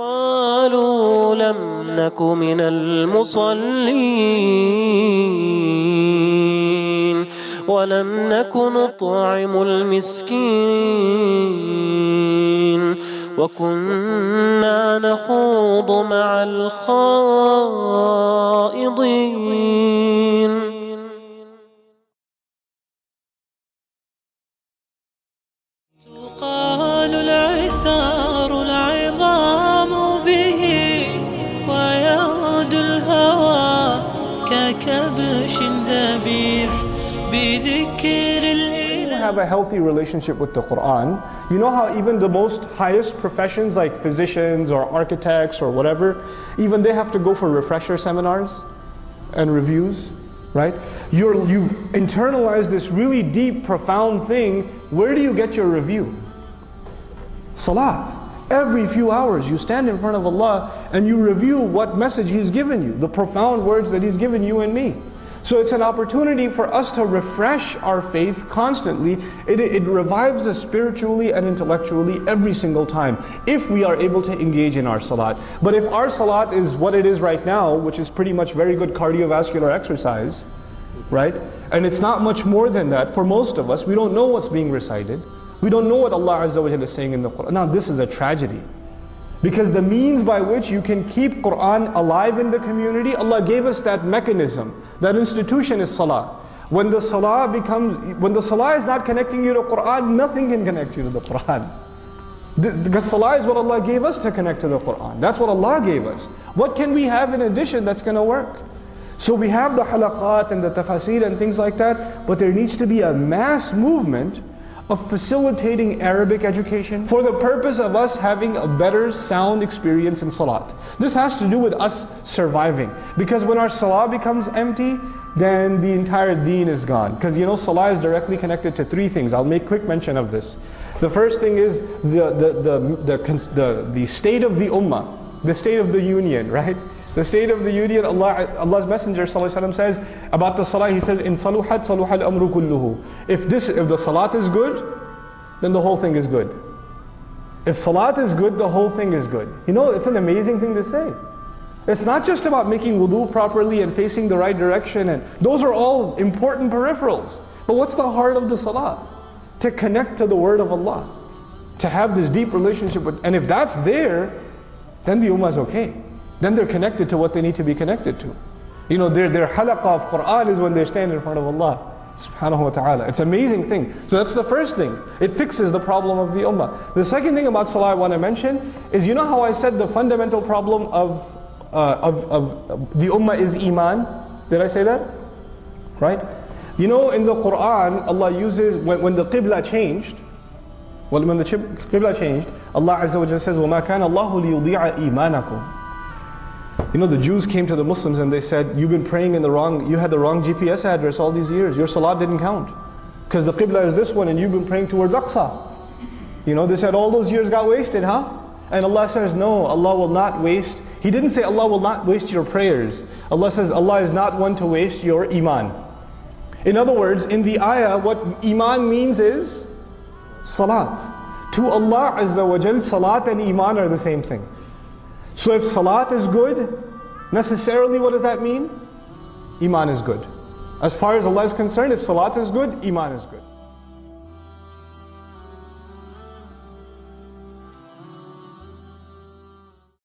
قالوا لم نك من المصلين ولم نك نطعم المسكين وكنا نخوض مع الخائضين. تقال العثار العظام به ويغدو الهوى ككبش ذبيح بذكر have a healthy relationship with the Quran. You know how even the most highest professions like physicians or architects or whatever, even they have to go for refresher seminars and reviews, right? You've internalized this really deep, profound thing. Where do you get your review? Salat. Every few hours you stand in front of Allah and you review what message He's given you, the profound words that He's given you and me. So it's an opportunity for us to refresh our faith constantly. It revives us spiritually and intellectually every single time if we are able to engage in our salat. But if our salat is what it is right now, which is pretty much very good cardiovascular exercise, right? And it's not much more than that for most of us. We don't know what's being recited. We don't know what Allah Azza wa Jalla is saying in the Quran. Now this is a tragedy. Because the means by which you can keep Quran alive in the community, Allah gave us that mechanism. That institution is salah. When the salah is not connecting you to Quran, nothing can connect you to the Quran. Because salah is what Allah gave us to connect to the Quran. That's what Allah gave us. What can we have in addition that's going to work? So we have the halaqat and the tafasir and things like that, but there needs to be a mass movement of facilitating Arabic education for the purpose of us having a better sound experience in salat. This has to do with us surviving. Because when our salah becomes empty, then the entire deen is gone. Because you know, salah is directly connected to three things. I'll make quick mention of this. The first thing is the state of the ummah, the state of the union, right? The state of the union, Allah's Messenger ﷺ says about the salah, he says, "In saluhat saluhal amru kulluhu." If the salat is good, then the whole thing is good. If salat is good, the whole thing is good. You know, it's an amazing thing to say. It's not just about making wudu properly and facing the right direction, and those are all important peripherals. But what's the heart of the salah? To connect to the word of Allah. To have this deep relationship with, and if that's there, then the ummah is okay. Then they're connected to what they need to be connected to. You know, their halaqah of Quran is when they stand in front of Allah subhanahu wa ta'ala. It's an amazing thing. So that's the first thing. It fixes the problem of the ummah. The second thing about salah I want to mention is, you know how I said the fundamental problem of the ummah is iman? Did I say that? Right? You know, in the Quran, Allah uses, when the qibla changed, when the qibla changed, Allah Azza wa Jalla says, وَمَا كَانَ اللَّهُ لِيُضِيعَ إِيمَانَكُمْ. You know, the Jews came to the Muslims and they said, you've been praying in you had the wrong GPS address all these years. Your salat didn't count. Because the qibla is this one and you've been praying towards Aqsa. You know, they said all those years got wasted, huh? And Allah says, no, Allah will not waste. He didn't say Allah will not waste your prayers. Allah says Allah is not one to waste your iman. In other words, in the ayah, what iman means is salat. To Allah Azza wa Jal, salat and iman are the same thing. So if salat is good, necessarily what does that mean? Iman is good. As far as Allah is concerned, if salat is good, iman is good.